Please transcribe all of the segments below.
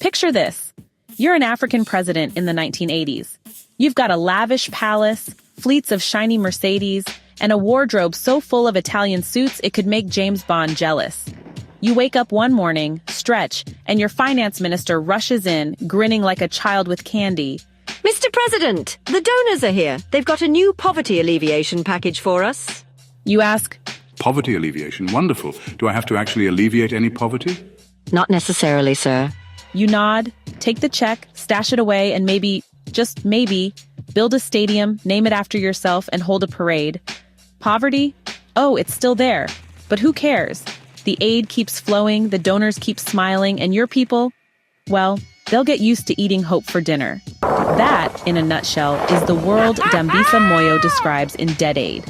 Picture this. You're an African president in the 1980s. You've got a lavish palace, fleets of shiny Mercedes, and a wardrobe so full of Italian suits it could make James Bond jealous. You wake up one morning, stretch, and your finance minister rushes in, grinning like a child with candy. Mr. President, the donors are here. They've got a new poverty alleviation package for us. You ask, Poverty alleviation, wonderful. Do I have to actually alleviate any poverty? Not necessarily, sir. you nod, take the check, stash it away, and maybe, just maybe, build a stadium, name it after yourself, and hold a parade. Poverty? Oh, it's still there. But who cares? The aid keeps flowing, the donors keep smiling, and your people, well, they'll get used to eating hope for dinner. That, in a nutshell, is the world Dambisa Moyo describes in Dead Aid.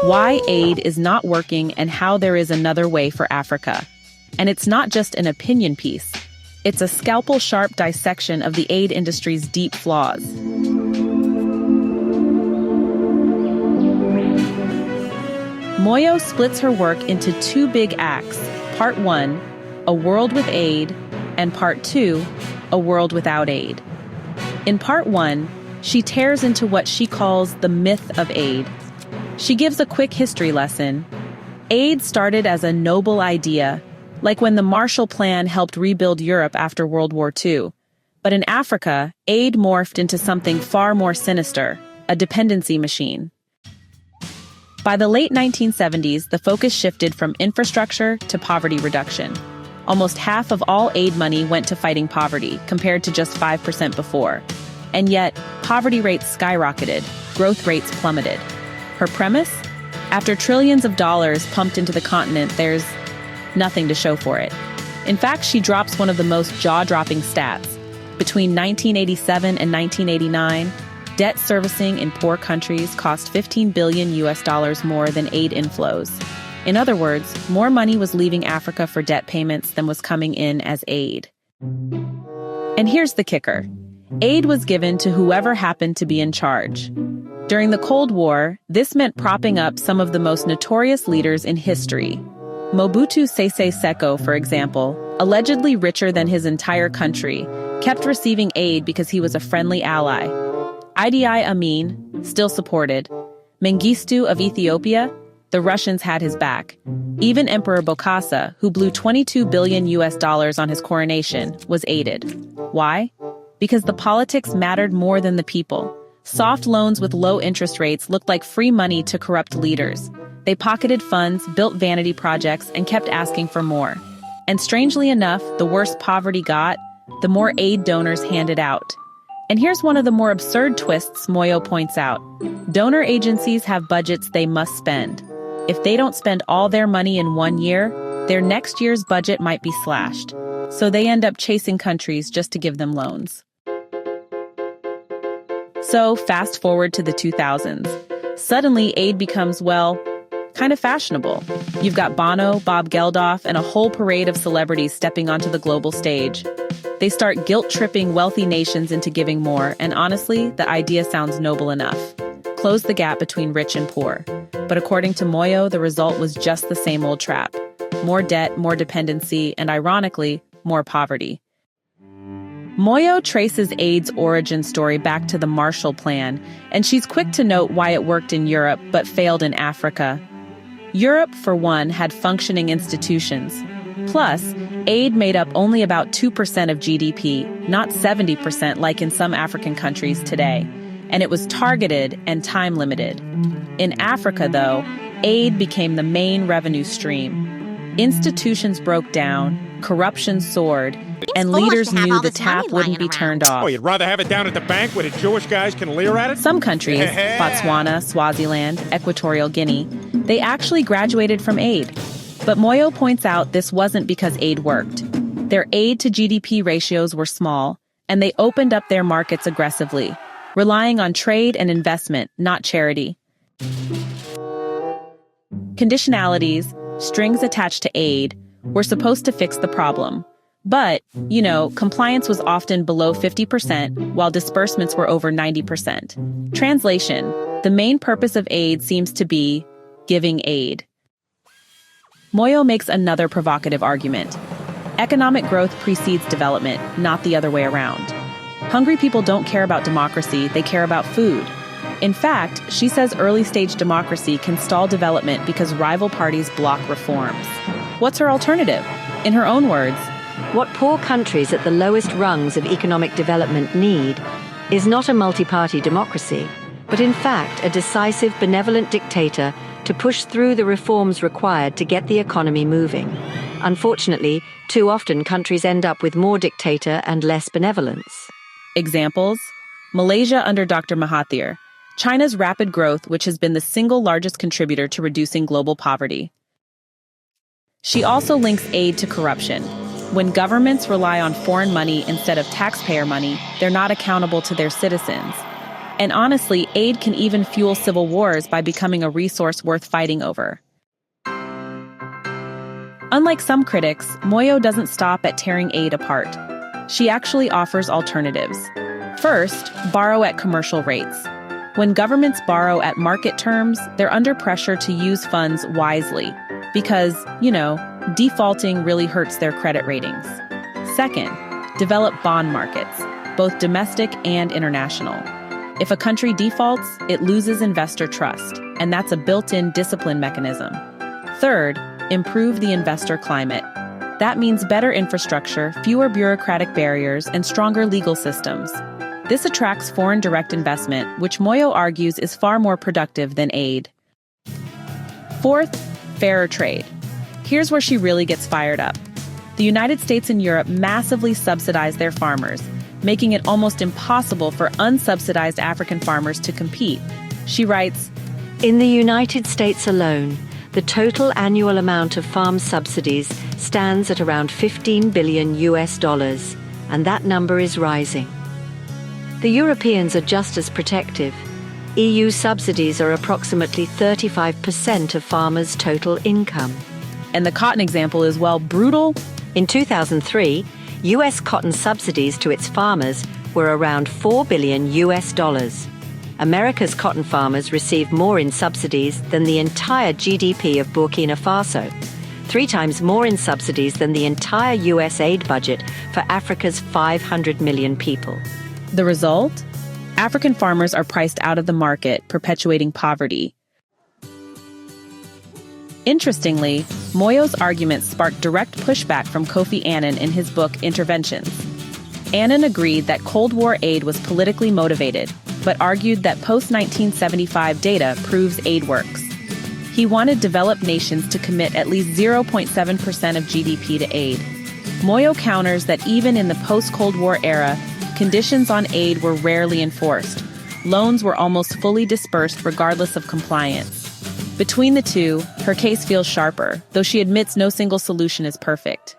Why aid is not working and how there is another way for Africa. And it's not just an opinion piece. It's a scalpel-sharp dissection of the aid industry's deep flaws. Moyo splits her work into two big acts. Part 1, A World with Aid, and Part 2, A World Without Aid. In Part 1, she tears into what she calls the myth of aid. She gives a quick history lesson. Aid started as a noble idea, like when the Marshall Plan helped rebuild Europe after World War II. But in Africa, aid morphed into something far more sinister, a dependency machine. By the late 1970s, the focus shifted from infrastructure to poverty reduction. Almost half of all aid money went to fighting poverty, compared to just 5% before. And yet, poverty rates skyrocketed, growth rates plummeted. Her premise? After trillions of dollars pumped into the continent, there's nothing to show for it. In fact, she drops one of the most jaw-dropping stats. Between 1987 and 1989, debt servicing in poor countries cost $15 billion more than aid inflows. In other words, more money was leaving Africa for debt payments than was coming in as aid. And here's the kicker. Aid was given to whoever happened to be in charge. During the Cold War, this meant propping up some of the most notorious leaders in history. Mobutu Sese Seko, for example, allegedly richer than his entire country, kept receiving aid because he was a friendly ally. Idi Amin, still supported. Mengistu of Ethiopia, the Russians had his back. Even Emperor Bokassa, who blew $22 billion on his coronation, was aided. Why? Because the politics mattered more than the people. Soft loans with low interest rates looked like free money to corrupt leaders. They pocketed funds, built vanity projects, and kept asking for more. And strangely enough, the worse poverty got, the more aid donors handed out. And here's one of the more absurd twists Moyo points out. Donor agencies have budgets they must spend. If they don't spend all their money in 1 year, their next year's budget might be slashed. So they end up chasing countries just to give them loans. So fast forward to the 2000s. Suddenly, aid becomes, well, kind of fashionable. You've got Bono, Bob Geldof, and a whole parade of celebrities stepping onto the global stage. They start guilt-tripping wealthy nations into giving more, and honestly, the idea sounds noble enough. Close the gap between rich and poor. But according to Moyo, the result was just the same old trap. More debt, more dependency, and ironically, more poverty. Moyo traces aid's origin story back to the Marshall Plan, and she's quick to note why it worked in Europe but failed in Africa. Europe, for one, had functioning institutions. Plus, aid made up only about 2% of GDP, not 70% like in some African countries today. And it was targeted and time-limited. In Africa, though, aid became the main revenue stream. Institutions broke down, corruption soared, and leaders knew the tap wouldn't be turned off. Oh, you'd rather have it down at the bank where the Jewish guys can leer at it? Some countries, Botswana, Swaziland, Equatorial Guinea, they actually graduated from aid. But Moyo points out this wasn't because aid worked. Their aid to GDP ratios were small, and they opened up their markets aggressively, relying on trade and investment, not charity. Conditionalities, strings attached to aid, were supposed to fix the problem. But, compliance was often below 50%, while disbursements were over 90%. Translation: the main purpose of aid seems to be giving aid. Moyo makes another provocative argument. Economic growth precedes development, not the other way around. Hungry people don't care about democracy, they care about food. In fact, she says early-stage democracy can stall development because rival parties block reforms. What's her alternative? In her own words, What poor countries at the lowest rungs of economic development need is not a multi-party democracy, but in fact a decisive, benevolent dictator to push through the reforms required to get the economy moving. Unfortunately, too often countries end up with more dictator and less benevolence. examples: Malaysia under Dr. Mahathir, China's rapid growth, which has been the single largest contributor to reducing global poverty. She also links aid to corruption. When governments rely on foreign money instead of taxpayer money, they're not accountable to their citizens. And honestly, aid can even fuel civil wars by becoming a resource worth fighting over. Unlike some critics, Moyo doesn't stop at tearing aid apart. She actually offers alternatives. First, borrow at commercial rates. When governments borrow at market terms, they're under pressure to use funds wisely because, defaulting really hurts their credit ratings. Second, develop bond markets, both domestic and international. If a country defaults, it loses investor trust, and that's a built-in discipline mechanism. Third, improve the investor climate. That means better infrastructure, fewer bureaucratic barriers, and stronger legal systems. This attracts foreign direct investment, which Moyo argues is far more productive than aid. Fourth, fairer trade. Here's where she really gets fired up. The United States and Europe massively subsidize their farmers, making it almost impossible for unsubsidized African farmers to compete. She writes, In the United States alone, the total annual amount of farm subsidies stands at around $15 billion, and that number is rising. The Europeans are just as protective. EU subsidies are approximately 35% of farmers' total income. and the cotton example is, well, brutal. In 2003, US cotton subsidies to its farmers were around $4 billion. America's cotton farmers received more in subsidies than the entire GDP of Burkina Faso, 3 times more in subsidies than the entire US aid budget for Africa's 500 million people. The result? African farmers are priced out of the market, perpetuating poverty. Interestingly, Moyo's arguments sparked direct pushback from Kofi Annan in his book Interventions. Annan agreed that Cold War aid was politically motivated, but argued that post-1975 data proves aid works. He wanted developed nations to commit at least 0.7% of GDP to aid. Moyo counters that even in the post-Cold War era, conditions on aid were rarely enforced. Loans were almost fully dispersed regardless of compliance. Between the two, her case feels sharper, though she admits no single solution is perfect.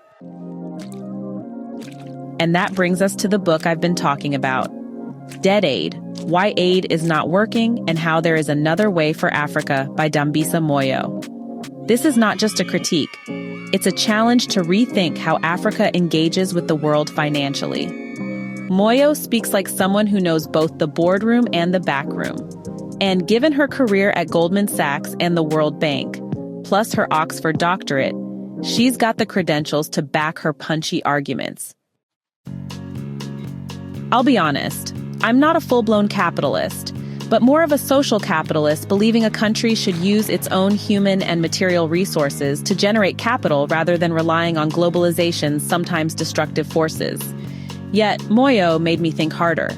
And that brings us to the book I've been talking about, Dead Aid: Why Aid is Not Working and How There is Another Way for Africa by Dambisa Moyo. This is not just a critique. It's a challenge to rethink how Africa engages with the world financially. Moyo speaks like someone who knows both the boardroom and the backroom. And given her career at Goldman Sachs and the World Bank, plus her Oxford doctorate, she's got the credentials to back her punchy arguments. I'll be honest, I'm not a full-blown capitalist, but more of a social capitalist believing a country should use its own human and material resources to generate capital rather than relying on globalization's sometimes destructive forces. Yet, Moyo made me think harder.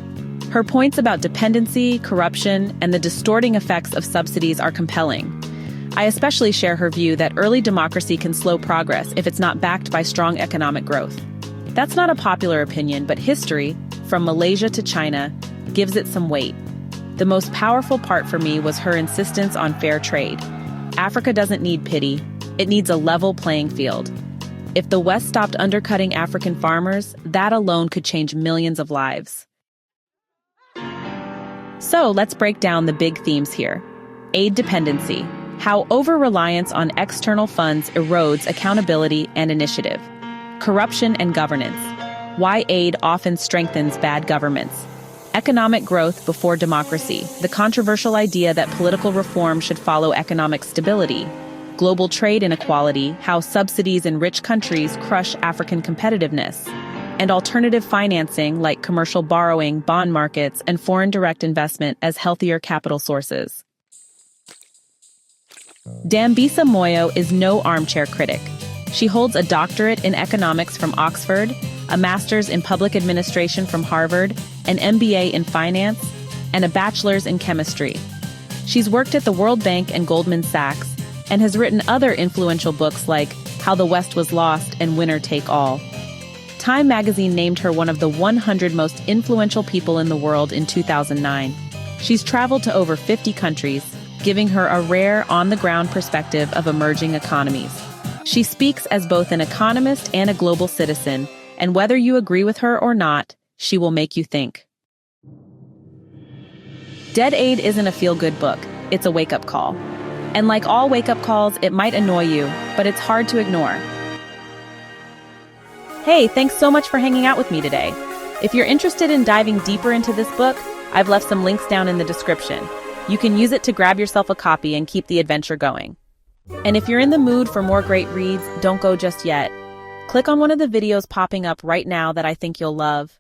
Her points about dependency, corruption, and the distorting effects of subsidies are compelling. I especially share her view that early democracy can slow progress if it's not backed by strong economic growth. That's not a popular opinion, but history, from Malaysia to China, gives it some weight. The most powerful part for me was her insistence on fair trade. Africa doesn't need pity, it needs a level playing field. If the West stopped undercutting African farmers, that alone could change millions of lives. So let's break down the big themes here. Aid dependency: how over-reliance on external funds erodes accountability and initiative. Corruption and governance: why aid often strengthens bad governments. Economic growth before democracy: the controversial idea that political reform should follow economic stability. global trade inequality, how subsidies in rich countries crush African competitiveness, and alternative financing like commercial borrowing, bond markets, and foreign direct investment as healthier capital sources. Dambisa Moyo is no armchair critic. She holds a doctorate in economics from Oxford, a master's in public administration from Harvard, an MBA in finance, and a bachelor's in chemistry. She's worked at the World Bank and Goldman Sachs, and has written other influential books like How the West Was Lost and Winner Take All. Time magazine named her one of the 100 most influential people in the world in 2009. She's traveled to over 50 countries, giving her a rare, on-the-ground perspective of emerging economies. She speaks as both an economist and a global citizen, and whether you agree with her or not, she will make you think. Dead Aid isn't a feel-good book, it's a wake-up call. And like all wake-up calls, it might annoy you, but it's hard to ignore. Hey, thanks so much for hanging out with me today. If you're interested in diving deeper into this book, I've left some links down in the description. You can use it to grab yourself a copy and keep the adventure going. And if you're in the mood for more great reads, don't go just yet. Click on one of the videos popping up right now that I think you'll love.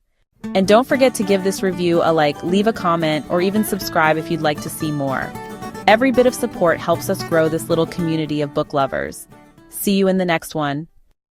And don't forget to give this review a like, leave a comment, or even subscribe if you'd like to see more. Every bit of support helps us grow this little community of book lovers. See you in the next one.